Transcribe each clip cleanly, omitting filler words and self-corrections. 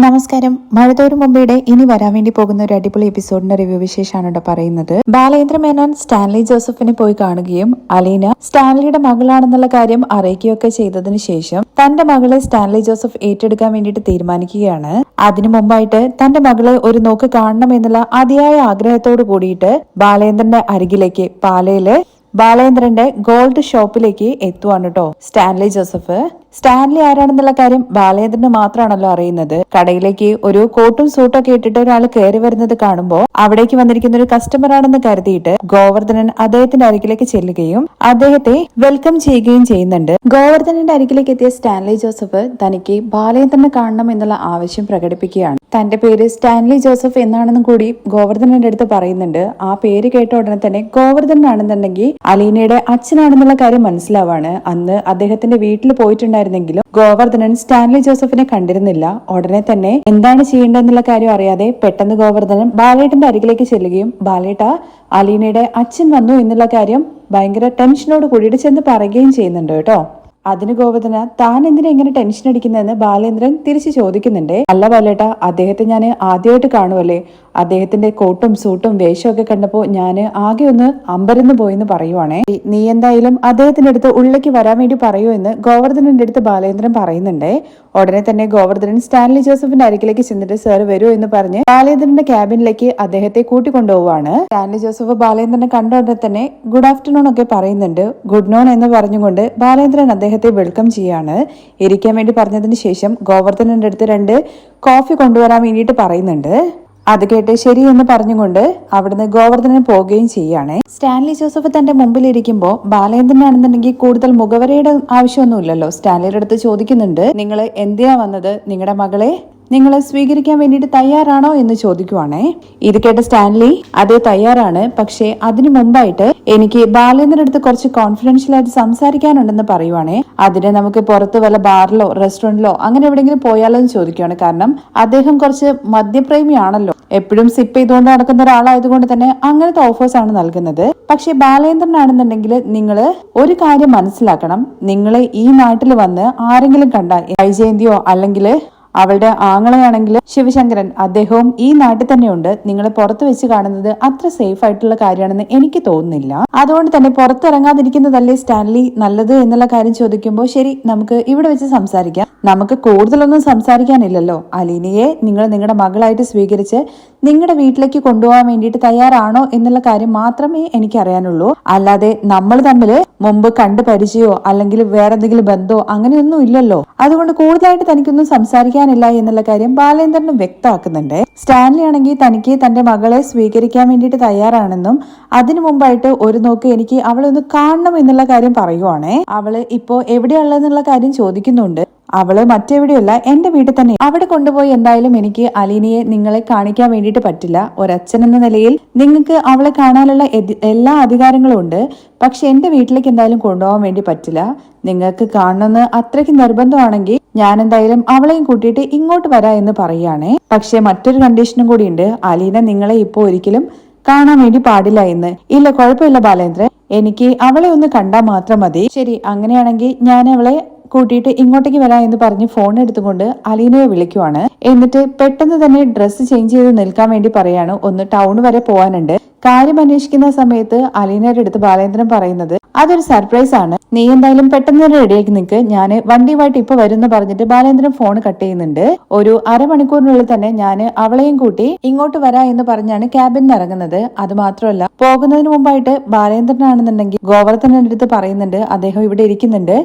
നമസ്കാരം. മഴതോരും മുമ്പയുടെ ഇനി വരാൻ വേണ്ടി പോകുന്ന ഒരു അടിപൊളി എപ്പിസോഡിന്റെ റിവ്യൂ വിശേഷമാണ് ഇവിടെ പറയുന്നത്. ബാലേന്ദ്ര മേനോൻ സ്റ്റാൻലി ജോസഫിനെ പോയി കാണുകയും അലീന സ്റ്റാൻലിയുടെ മകളാണെന്നുള്ള കാര്യം അറിയിക്കുകയൊക്കെ ചെയ്തതിനു ശേഷം തന്റെ മകളെ സ്റ്റാൻലി ജോസഫ് ഏറ്റെടുക്കാൻ വേണ്ടിയിട്ട് തീരുമാനിക്കുകയാണ്. അതിനു മുമ്പായിട്ട് തന്റെ മകളെ ഒരു നോക്ക് കാണണം എന്നുള്ള അതിയായ ആഗ്രഹത്തോട് കൂടിയിട്ട് ബാലേന്ദ്രന്റെ അരികിലേക്ക് പാലയില് ബാലേന്ദ്രന്റെ ഗോൾഡ് ഷോപ്പിലേക്ക് എത്തുവാണ് കേട്ടോ സ്റ്റാൻലി ജോസഫ്. സ്റ്റാൻലി ആരാണെന്നുള്ള കാര്യം ബാലേന്ദ്രന് മാത്രമാണല്ലോ അറിയുന്നത്. കടയിലേക്ക് ഒരു കോട്ടും സൂട്ടും ഒക്കെ ഇട്ടിട്ട് ഒരാൾ കയറി വരുന്നത് കാണുമ്പോൾ അവിടേക്ക് വന്നിരിക്കുന്ന ഒരു കസ്റ്റമർ ആണെന്ന് കരുതിയിട്ട് ഗോവർദ്ധനൻ അദ്ദേഹത്തിന്റെ അരികിലേക്ക് ചെല്ലുകയും അദ്ദേഹത്തെ വെൽക്കം ചെയ്യുകയും ചെയ്യുന്നുണ്ട്. ഗോവർദ്ധനന്റെ അരികിലേക്ക് എത്തിയ സ്റ്റാൻലി ജോസഫ് തനിക്ക് ബാലേന്ദ്രനെ കാണണം എന്നുള്ള ആവശ്യം പ്രകടിപ്പിക്കുകയാണ്. തന്റെ പേര് സ്റ്റാൻലി ജോസഫ് എന്നാണെന്നും കൂടി ഗോവർദ്ധനന്റെ അടുത്ത് പറയുന്നുണ്ട്. ആ പേര് കേട്ട ഉടനെ തന്നെ ഗോവർദ്ധനാണെന്നുണ്ടെങ്കിൽ അലീനയുടെ അച്ഛനാണെന്നുള്ള കാര്യം മനസ്സിലാവാണ്. അന്ന് അദ്ദേഹത്തിന്റെ വീട്ടിൽ പോയിട്ടുണ്ടായിരുന്നെങ്കിലും ഗോവർദ്ധനൻ സ്റ്റാൻലി ജോസഫിനെ കണ്ടിരുന്നില്ല. ഉടനെ തന്നെ എന്താണ് ചെയ്യേണ്ടതെന്നുള്ള കാര്യം അറിയാതെ പെട്ടെന്ന് ഗോവർദ്ധനൻ ബാലേട്ടന്റെ അരികിലേക്ക് ചെല്ലുകയും ബാലേട്ട, അലീനയുടെ അച്ഛൻ വന്നു എന്നുള്ള കാര്യം ഭയങ്കര ടെൻഷനോട് കൂടിയിട്ട് ചെന്ന് പറയുകയും ചെയ്യുന്നുണ്ട് കേട്ടോ. അതിന് ഗോവർദ്ധന താൻ എന്തിനാ ഇങ്ങനെ ടെൻഷൻ അടിക്കുന്നതെന്ന് ബാലേന്ദ്രൻ തിരിച്ചു ചോദിക്കുന്നുണ്ട്. അല്ല ബാലേട്ട, അദ്ദേഹത്തെ ഞാൻ ആദ്യമായിട്ട് കാണുമല്ലേ, അദ്ദേഹത്തിന്റെ കോട്ടും സൂട്ടും വേഷമൊക്കെ കണ്ടപ്പോ ഞാൻ ആകെ ഒന്ന് അമ്പരന്ന് പോയെന്ന് പറയുവാണേ. നീ എന്തായാലും അദ്ദേഹത്തിന്റെ അടുത്ത് ഉള്ളിലേക്ക് വരാൻ വേണ്ടി പറയൂ എന്ന് ഗോവർദ്ധനന്റെ അടുത്ത് ബാലേന്ദ്രൻ പറയുന്നുണ്ട്. ഉടനെ തന്നെ ഗോവർദ്ധനൻ സ്റ്റാൻലി ജോസഫിന്റെ അരികിലേക്ക് ചെന്നിട്ട് സാർ വരൂ എന്ന് പറഞ്ഞ് ബാലേന്ദ്രന്റെ ക്യാബിനിലേക്ക് അദ്ദേഹത്തെ കൂട്ടിക്കൊണ്ടുപോവാണ്. സ്റ്റാൻലി ജോസഫ് ബാലേന്ദ്രനെ കണ്ട ഉടനെ തന്നെ ഗുഡ് ആഫ്റ്റർനൂൺ ഒക്കെ പറയുന്നുണ്ട്. ഗുഡ് നോൺ എന്ന് പറഞ്ഞുകൊണ്ട് ബാലേന്ദ്രൻ അദ്ദേഹത്തെ വെൽക്കം ചെയ്യാണ്. ഇരിക്കാൻ വേണ്ടി പറഞ്ഞതിന് ശേഷം ഗോവർദ്ധനന്റെ അടുത്ത് 2 കോഫി കൊണ്ടുവരാൻ വേണ്ടിയിട്ട് പറയുന്നുണ്ട്. അത് കേട്ട് ശരി എന്ന് പറഞ്ഞുകൊണ്ട് അവിടുന്ന് ഗോവർദ്ധനൻ പോവുകയും ചെയ്യാണ്. സ്റ്റാൻലി ജോസഫ് തന്റെ മുമ്പിൽ ഇരിക്കുമ്പോൾ ബാലേന്ദ്രനാണെന്നുണ്ടെങ്കിൽ കൂടുതൽ മുഖവരയുടെ ആവശ്യമൊന്നുമില്ലല്ലോ. സ്റ്റാൻലിയുടെ അടുത്ത് ചോദിക്കുന്നുണ്ട്, നിങ്ങൾ എന്തിനാ വന്നത്, നിങ്ങളുടെ മകളെ നിങ്ങളെ സ്വീകരിക്കാൻ വേണ്ടിയിട്ട് തയ്യാറാണോ എന്ന് ചോദിക്കുവാണേ. ഇത് കേട്ട സ്റ്റാൻലി അതേ തയ്യാറാണ്, പക്ഷെ അതിനു മുമ്പായിട്ട് എനിക്ക് ബാലേന്ദ്രന്റെ അടുത്ത് കുറച്ച് കോൺഫിഡൻഷ്യൽ ആയിട്ട് സംസാരിക്കാനുണ്ടെന്ന് പറയുവാണേ. അതിന് നമുക്ക് പുറത്ത് വല്ല ബാറിലോ റെസ്റ്റോറന്റിലോ അങ്ങനെ എവിടെയെങ്കിലും പോയാലോ എന്ന് ചോദിക്കുവാണ്. കാരണം അദ്ദേഹം കുറച്ച് മദ്യപ്രേമിയാണല്ലോ, എപ്പോഴും സിപ്പ് ചെയ്തുകൊണ്ട് നടക്കുന്ന ഒരാളായതുകൊണ്ട് തന്നെ അങ്ങനത്തെ ഓഫേഴ്സ് ആണ് നൽകുന്നത്. പക്ഷെ ബാലേന്ദ്രനാണെന്നുണ്ടെങ്കിൽ നിങ്ങൾ ഒരു കാര്യം മനസ്സിലാക്കണം, നിങ്ങൾ ഈ നാട്ടിൽ വന്ന് ആരെങ്കിലും കണ്ടാൽ വൈജയന്തിയോ അല്ലെങ്കിൽ അവളുടെ ആങ്ങളെയാണെങ്കിൽ ശിവശങ്കരൻ, അദ്ദേഹവും ഈ നാട്ടിൽ തന്നെയുണ്ട്. നിങ്ങളെ പുറത്ത് വെച്ച് കാണുന്നത് അത്ര സേഫ് ആയിട്ടുള്ള കാര്യമാണെന്ന് എനിക്ക് തോന്നുന്നില്ല. അതുകൊണ്ട് തന്നെ പുറത്തിറങ്ങാതിരിക്കുന്നതല്ലേ സ്റ്റാൻലി നല്ലത് എന്നുള്ള കാര്യം ചോദിക്കുമ്പോൾ ശരി, നമുക്ക് ഇവിടെ വെച്ച് സംസാരിക്കാം, നമുക്ക് കൂടുതലൊന്നും സംസാരിക്കാനില്ലല്ലോ. അലീനയെ നിങ്ങൾ നിങ്ങളുടെ മകളായിട്ട് സ്വീകരിച്ച് നിങ്ങളുടെ വീട്ടിലേക്ക് കൊണ്ടുപോകാൻ വേണ്ടിയിട്ട് തയ്യാറാണോ എന്നുള്ള കാര്യം മാത്രമേ എനിക്ക് അറിയാനുള്ളൂ. അല്ലാതെ നമ്മൾ തമ്മിൽ മുമ്പ് കണ്ടു പരിചയമോ അല്ലെങ്കിൽ വേറെ എന്തെങ്കിലും ബന്ധമോ അങ്ങനെയൊന്നും ഇല്ലല്ലോ. അതുകൊണ്ട് കൂടുതലായിട്ട് തനിക്കൊന്നും സംസാരിക്കാനില്ല എന്നുള്ള കാര്യം ബാലേന്ദ്രനും വ്യക്തമാക്കുന്നുണ്ട്. സ്റ്റാൻലി ആണെങ്കിൽ തനിക്ക് തന്റെ മകളെ സ്വീകരിക്കാൻ വേണ്ടിയിട്ട് തയ്യാറാണെന്നും അതിനു മുമ്പായിട്ട് ഒരു നോക്ക് എനിക്ക് അവളെ ഒന്ന് കാണണം എന്നുള്ള കാര്യം പറയുവാണേ. അവള് ഇപ്പോ എവിടെയുള്ളതെന്നുള്ള കാര്യം ചോദിക്കുന്നുണ്ട്. അവള് മറ്റെവിടെയല്ല, എന്റെ വീട്ടിൽ തന്നെ. അവിടെ കൊണ്ടുപോയി എന്തായാലും എനിക്ക് അലീനയെ നിങ്ങളെ കാണിക്കാൻ വേണ്ടിയിട്ട് പറ്റില്ല. ഒരച്ഛൻ എന്ന നിലയിൽ നിങ്ങൾക്ക് അവളെ കാണാനുള്ള എല്ലാ അധികാരങ്ങളും ഉണ്ട്. പക്ഷെ എന്റെ വീട്ടിലേക്ക് എന്തായാലും കൊണ്ടുപോകാൻ വേണ്ടി പറ്റില്ല. നിങ്ങൾക്ക് കാണണമെന്ന് അത്രയ്ക്ക് നിർബന്ധമാണെങ്കിൽ ഞാൻ എന്തായാലും അവളെയും കൂട്ടിയിട്ട് ഇങ്ങോട്ട് വരാം എന്ന് പറയുകയാണേ. പക്ഷെ മറ്റൊരു കണ്ടീഷനും കൂടിയുണ്ട്, അലീന നിങ്ങളെ ഇപ്പോ ഒരിക്കലും കാണാൻ വേണ്ടി പാടില്ല എന്ന്. ഇല്ല, കുഴപ്പമില്ല ബാലേന്ദ്രൻ, എനിക്ക് അവളെ ഒന്ന് കണ്ടാൽ മാത്രം മതി. ശരി, അങ്ങനെയാണെങ്കിൽ ഞാൻ അവളെ കൂട്ടിയിട്ട് ഇങ്ങോട്ടേക്ക് വരാം എന്ന് പറഞ്ഞ് ഫോൺ എടുത്തുകൊണ്ട് അലീനയെ വിളിക്കുവാണ്. എന്നിട്ട് പെട്ടെന്ന് തന്നെ ഡ്രസ്സ് ചേഞ്ച് ചെയ്ത് നിൽക്കാൻ വേണ്ടി പറയാണ്. ഒന്ന് ടൗൺ വരെ പോവാനുണ്ട്. കാര്യം അന്വേഷിക്കുന്ന സമയത്ത് അലീനയുടെ അടുത്ത് ബാലേന്ദ്രൻ പറയുന്നത് അതൊരു സർപ്രൈസ് ആണ്, നീ എന്തായാലും പെട്ടെന്ന് തന്നെ റെഡിയാക്കി നിൽക്ക്, ഞാൻ വണ്ടിയുമായിട്ട് ഇപ്പൊ വരുമെന്ന് പറഞ്ഞിട്ട് ബാലേന്ദ്രൻ ഫോൺ കട്ട് ചെയ്യുന്നുണ്ട്. ഒരു അരമണിക്കൂറിനുള്ളിൽ തന്നെ ഞാൻ അവളെയും കൂട്ടി ഇങ്ങോട്ട് വരാം എന്ന് പറഞ്ഞാണ് ക്യാബിൽ നിന്ന് ഇറങ്ങുന്നത്. അത് മാത്രമല്ല, പോകുന്നതിന് മുമ്പായിട്ട് ബാലേന്ദ്രനാണെന്നുണ്ടെങ്കിൽ ഗോവർദ്ധനന്റെ അടുത്ത് പറയുന്നുണ്ട്, അദ്ദേഹം ഇവിടെ ഇരിക്കുന്നുണ്ട്,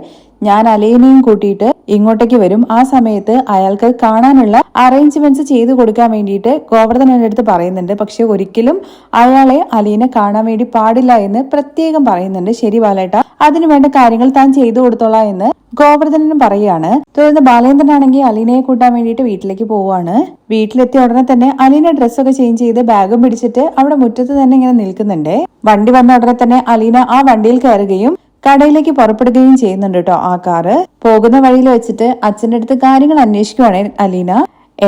ഞാൻ അലീനയും കൂട്ടിയിട്ട് ഇങ്ങോട്ടേക്ക് വരും. ആ സമയത്ത് അയാൾക്ക് കാണാനുള്ള അറേഞ്ച്മെന്റ്സ് ചെയ്തു കൊടുക്കാൻ വേണ്ടിയിട്ട് ഗോവർദ്ധനന്റെ അടുത്ത് പറയുന്നുണ്ട്. പക്ഷെ ഒരിക്കലും അയാളെ അലീന കാണാൻ വേണ്ടി പാടില്ല എന്ന് പ്രത്യേകം പറയുന്നുണ്ട്. ശരി ബാലേട്ട, അതിനു വേണ്ട കാര്യങ്ങൾ താൻ ചെയ്തു കൊടുത്തോളാം എന്ന് ഗോവർദ്ധനനും പറയാണ്. തുടർന്ന് ബാലേന്ദ്രനാണെങ്കിൽ അലീനയെ കൂട്ടാൻ വേണ്ടിയിട്ട് വീട്ടിലേക്ക് പോവാണ്. വീട്ടിലെത്തിയ ഉടനെ തന്നെ അലീന ഡ്രസ്സൊക്കെ ചേഞ്ച് ചെയ്ത് ബാഗും പിടിച്ചിട്ട് അവിടെ മുറ്റത്ത് തന്നെ ഇങ്ങനെ നിൽക്കുന്നുണ്ട്. വണ്ടി വന്ന ഉടനെ തന്നെ അലീന ആ വണ്ടിയിൽ കയറുകയും കടയിലേക്ക് പുറപ്പെടുകയും ചെയ്യുന്നുണ്ട് കേട്ടോ. ആ കാറ് പോകുന്ന വഴിയിൽ വെച്ചിട്ട് അച്ഛന്റെ അടുത്ത് കാര്യങ്ങൾ അന്വേഷിക്കുവാണ് അലീന.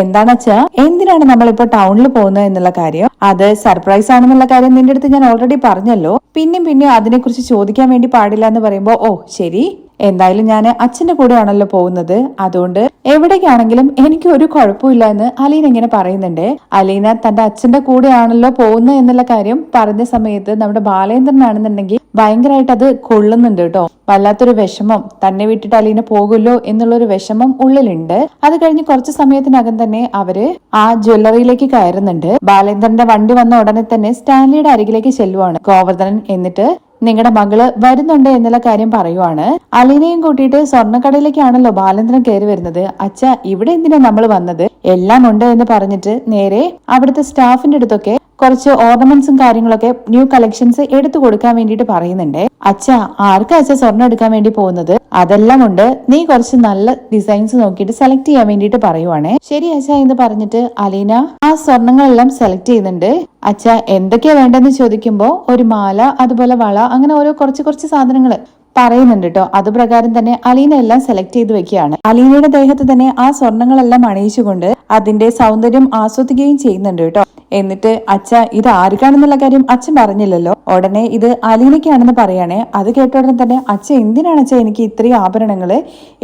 എന്താണ് അച്ഛാ, എന്തിനാണ് നമ്മളിപ്പോ ടൗണിൽ പോകുന്നത് എന്നുള്ള കാര്യം? അത് സർപ്രൈസ് ആണെന്നുള്ള കാര്യം നിന്റെ അടുത്ത് ഞാൻ ഓൾറെഡി പറഞ്ഞല്ലോ, പിന്നെ അതിനെക്കുറിച്ച് ചോദിക്കാൻ വേണ്ടി പാടില്ല എന്ന് പറയുമ്പോ ഓ ശരി എന്തായാലും ഞാൻ അച്ഛന്റെ കൂടെയാണല്ലോ പോകുന്നത്, അതുകൊണ്ട് എവിടേക്കാണെങ്കിലും എനിക്ക് ഒരു കുഴപ്പമില്ല എന്ന് അലീന ഇങ്ങനെ പറയുന്നുണ്ട്. അലീന തന്റെ അച്ഛന്റെ കൂടെയാണല്ലോ പോകുന്നത് എന്നുള്ള കാര്യം പറഞ്ഞ സമയത്ത് നമ്മുടെ ബാലേന്ദ്രനാണെന്നുണ്ടെങ്കിൽ ഭയങ്കരമായിട്ട് അത് കൊള്ളുന്നുണ്ട് കേട്ടോ. വല്ലാത്തൊരു വിഷമം, തന്നെ വിട്ടിട്ട് അലീന പോകുമല്ലോ എന്നുള്ളൊരു വിഷമം ഉള്ളിലുണ്ട്. അത് കഴിഞ്ഞ് കുറച്ച് സമയത്തിനകം തന്നെ അവര് ആ ജ്വല്ലറിയിലേക്ക് കയറുന്നുണ്ട്. ബാലേന്ദ്രന്റെ വണ്ടി വന്ന ഉടനെ തന്നെ സ്റ്റാൻലിയുടെ അരികിലേക്ക് ചെല്ലുവാണ് ഗോവർദ്ധനൻ. എന്നിട്ട് നിങ്ങളുടെ മകള് വരുന്നുണ്ട് എന്നുള്ള കാര്യം പറയുവാണ്. അലീനയും കൂട്ടിയിട്ട് സ്വർണ്ണക്കടയിലേക്കാണല്ലോ ബാലേന്ദ്രൻ കയറി വരുന്നത്. അച്ഛ, ഇവിടെ എന്തിനാ നമ്മൾ വന്നത്? എല്ലാം ഉണ്ട് എന്ന് പറഞ്ഞിട്ട് നേരെ അവിടുത്തെ സ്റ്റാഫിന്റെ അടുത്തൊക്കെ കുറച്ച് ഓർണമെന്റ്സും കാര്യങ്ങളൊക്കെ ന്യൂ കളക്ഷൻസ് എടുത്തു കൊടുക്കാൻ വേണ്ടിട്ട് പറയുന്നുണ്ട്. അച്ഛ, ആർക്കാ അച്ഛ സ്വർണ്ണം എടുക്കാൻ വേണ്ടി പോകുന്നത്? അതെല്ലാം ഉണ്ട്, നീ കുറച്ച് നല്ല ഡിസൈൻസ് നോക്കിയിട്ട് സെലക്ട് ചെയ്യാൻ വേണ്ടിട്ട് പറയുവാണ്. ശരി അച്ഛ എന്ന് പറഞ്ഞിട്ട് അലീന ആ സ്വർണ്ണങ്ങളെല്ലാം സെലക്ട് ചെയ്യുന്നുണ്ട്. അച്ഛ, എന്തൊക്കെയാ വേണ്ടെന്ന് ചോദിക്കുമ്പോ ഒരു മാല, അതുപോലെ വള, അങ്ങനെ ഓരോ കുറച്ച് സാധനങ്ങൾ പറയുന്നുണ്ട് കേട്ടോ. അത് പ്രകാരം തന്നെ അലീന എല്ലാം സെലക്ട് ചെയ്ത് വെക്കുകയാണ്. അലീനയുടെ ദേഹത്ത് തന്നെ ആ സ്വർണ്ണങ്ങളെല്ലാം അണിയിച്ചുകൊണ്ട് അതിന്റെ സൗന്ദര്യം ആസ്വദിക്കുകയും ചെയ്യുന്നുണ്ട് കേട്ടോ. എന്നിട്ട് അച്ഛ, ഇത് ആർക്കാണെന്നുള്ള കാര്യം അച്ഛൻ പറഞ്ഞില്ലല്ലോ. ഉടനെ ഇത് അലീനയ്ക്കാണെന്ന് പറയണേ. അത് കേട്ട ഉടനെ തന്നെ അച്ഛ, എന്തിനാണ് അച്ഛ എനിക്ക് ഇത്രയും ആഭരണങ്ങള്?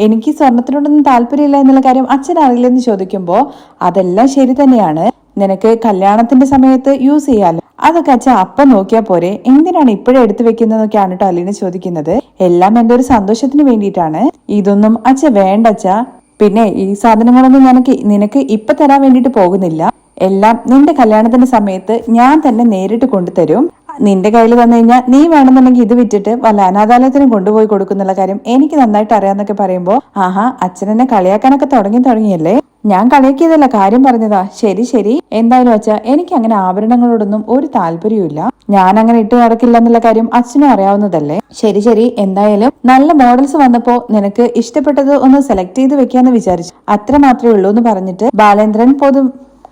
എനിക്ക് സ്വർണത്തിനോടൊന്നും താല്പര്യമില്ല എന്നുള്ള കാര്യം അച്ഛൻ അറിയില്ലെന്ന് ചോദിക്കുമ്പോ അതെല്ലാം ശരി തന്നെയാണ്, നിനക്ക് കല്യാണത്തിന്റെ സമയത്ത് യൂസ് ചെയ്യാലോ, അതൊക്കെ അച്ഛൻ അപ്പം നോക്കിയാ പോരെ, എന്തിനാണ് ഇപ്പോഴും എടുത്തു വെക്കുന്നതൊക്കെയാണ് കേട്ടോ അലീന ചോദിക്കുന്നത്. എല്ലാം എന്റെ ഒരു സന്തോഷത്തിന് വേണ്ടിയിട്ടാണ്. ഇതൊന്നും അച്ഛ വേണ്ട അച്ഛ. പിന്നെ ഈ സാധനങ്ങളൊന്നും നിനക്ക് ഇപ്പൊ തരാൻ വേണ്ടിട്ട് പോകുന്നില്ല. എല്ലാം നിന്റെ കല്യാണത്തിന്റെ സമയത്ത് ഞാൻ തന്നെ നേരിട്ട് കൊണ്ടുതരും. നിന്റെ കയ്യിൽ വന്നു കഴിഞ്ഞാൽ നീ വേണമെന്നുണ്ടെങ്കിൽ ഇത് വിറ്റിട്ട് വല്ല അനാഥാലയത്തിനും കൊണ്ടുപോയി കൊടുക്കുന്നുള്ള കാര്യം എനിക്ക് നന്നായിട്ട് അറിയാന്നൊക്കെ പറയുമ്പോ, ആഹാ, അച്ഛനെന്നെ കളിയാക്കാനൊക്കെ തുടങ്ങിയല്ലേ? ഞാൻ കളിയാക്കിയതല്ല, കാര്യം പറഞ്ഞതാ. ശരി, എന്തായാലും അച്ഛ, എനിക്ക് അങ്ങനെ ആഭരണങ്ങളോടൊന്നും ഒരു താല്പര്യമില്ല. ഞാൻ അങ്ങനെ ഇട്ട് നടക്കില്ല എന്നുള്ള കാര്യം അച്ഛനും അറിയാവുന്നതല്ലേ. ശരി, എന്തായാലും നല്ല മോഡൽസ് വന്നപ്പോ നിനക്ക് ഇഷ്ടപ്പെട്ടത് ഒന്ന് സെലക്ട് ചെയ്ത് വെക്കാന്ന് വിചാരിച്ചു, അത്ര മാത്രമേ ഉള്ളൂ എന്ന് പറഞ്ഞിട്ട് ബാലേന്ദ്രൻ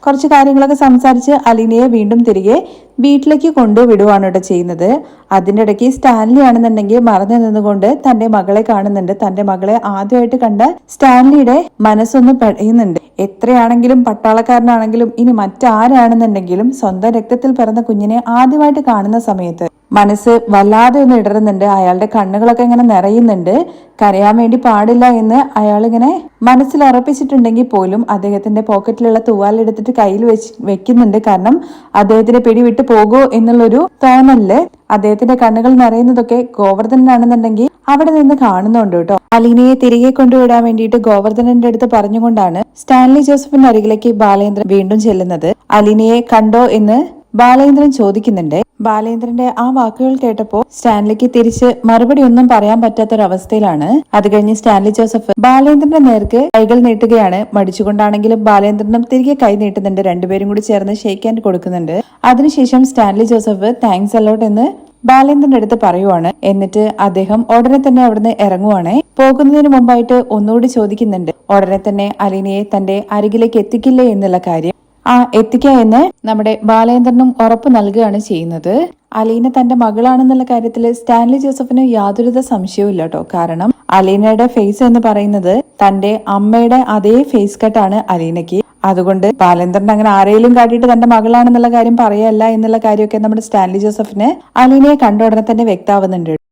കുറച്ച് കാര്യങ്ങളൊക്കെ സംസാരിച്ച് അലീനയെ വീണ്ടും തിരികെ വീട്ടിലേക്ക് കൊണ്ടുവിടുവാണ് കേട്ടോ ചെയ്യുന്നത്. അതിൻ്റെ ഇടയ്ക്ക് സ്റ്റാൻലി ആണെന്നുണ്ടെങ്കിൽ മറന്നു നിന്നുകൊണ്ട് തന്റെ മകളെ കാണുന്നുണ്ട്. തന്റെ മകളെ ആദ്യമായിട്ട് കണ്ട സ്റ്റാൻലിയുടെ മനസ്സൊന്ന് പെടയുന്നുണ്ട്. എത്രയാണെങ്കിലും പട്ടാളക്കാരനാണെങ്കിലും ഇനി മറ്റാരാണെന്നുണ്ടെങ്കിലും സ്വന്തം രക്തത്തിൽ പിറന്ന കുഞ്ഞിനെ ആദ്യമായിട്ട് കാണുന്ന സമയത്ത് മനസ്സ് വല്ലാതെ ഒന്ന് ഇടറുന്നുണ്ട്. അയാളുടെ കണ്ണുകളൊക്കെ ഇങ്ങനെ നിറയുന്നുണ്ട്. കരയാൻ വേണ്ടി പാടില്ല എന്ന് അയാൾ ഇങ്ങനെ മനസ്സിൽ ഉറപ്പിച്ചിട്ടുണ്ടെങ്കിൽ പോലും അദ്ദേഹത്തിന്റെ പോക്കറ്റിലുള്ള തുവാലെടുത്തിട്ട് കയ്യിൽ വെക്കുന്നുണ്ട്. കാരണം അദ്ദേഹത്തിന്റെ പിടിവിട്ട് പോകോ എന്നുള്ളൊരു തോന്നലില് അദ്ദേഹത്തിന്റെ കണ്ണുകൾ നിറയുന്നതൊക്കെ ഗോവർദ്ധനാണെന്നുണ്ടെങ്കിൽ അവിടെ നിന്ന് കാണുന്നുണ്ട് കേട്ടോ. അലീനയെ തിരികെ കൊണ്ടുവിടാൻ വേണ്ടിയിട്ട് ഗോവർദ്ധനന്റെ അടുത്ത് പറഞ്ഞുകൊണ്ടാണ് സ്റ്റാൻലി ജോസഫിന്റെ അരികിലേക്ക് ബാലേന്ദ്രൻ വീണ്ടും ചെല്ലുന്നത്. അലീനയെ കണ്ടോ എന്ന് ബാലേന്ദ്രൻ ചോദിക്കുന്നുണ്ട്. ബാലേന്ദ്രന്റെ ആ വാക്കുകൾ കേട്ടപ്പോ സ്റ്റാൻലിക്ക് തിരിച്ച് മറുപടി ഒന്നും പറയാൻ പറ്റാത്തൊരവസ്ഥയിലാണ്. അത് കഴിഞ്ഞ് സ്റ്റാൻലി ജോസഫ് ബാലേന്ദ്രന്റെ നേർക്ക് കൈകൾ നീട്ടുകയാണ്. മടിച്ചുകൊണ്ടാണെങ്കിലും ബാലേന്ദ്രനും തിരികെ കൈ നീട്ടുന്നുണ്ട്. രണ്ടുപേരും കൂടി ചേർന്ന് ഷേക്ക് ഹാൻഡ് കൊടുക്കുന്നുണ്ട്. അതിനുശേഷം സ്റ്റാൻലി ജോസഫ് താങ്ക്സ് അലോട്ട് എന്ന് ബാലേന്ദ്രന്റെ അടുത്ത് പറയുവാണ്. എന്നിട്ട് അദ്ദേഹം ഉടനെ തന്നെ അവിടുന്ന് ഇറങ്ങുവാണ്. പോകുന്നതിന് മുമ്പായിട്ട് ഒന്നുകൂടി ചോദിക്കുന്നുണ്ട്, ഉടനെ തന്നെ അലീനയെ തന്റെ അരികിലേക്ക് എത്തിക്കില്ലേ എന്നുള്ള കാര്യം. എത്തിക്കുക എന്ന് നമ്മുടെ ബാലേന്ദ്രനും ഉറപ്പ് നൽകുകയാണ് ചെയ്യുന്നത്. അലീന തന്റെ മകളാണെന്നുള്ള കാര്യത്തിൽ സ്റ്റാൻലി ജോസഫിന് യാതൊരുവിധ സംശയവും ഇല്ല കേട്ടോ. കാരണം അലീനയുടെ ഫേസ് എന്ന് പറയുന്നത് തന്റെ അമ്മയുടെ അതേ ഫേസ് കട്ടാണ് അലീനയ്ക്ക്. അതുകൊണ്ട് ബാലേന്ദ്രൻ അങ്ങനെ ആരെയും കാട്ടിയിട്ട് തന്റെ മകളാണെന്നുള്ള കാര്യം പറയല്ല എന്നുള്ള കാര്യമൊക്കെ നമ്മുടെ സ്റ്റാൻലി ജോസഫിന് അലീനയെ കണ്ട ഉടനെ തന്നെ വ്യക്തമാവുന്നുണ്ട്.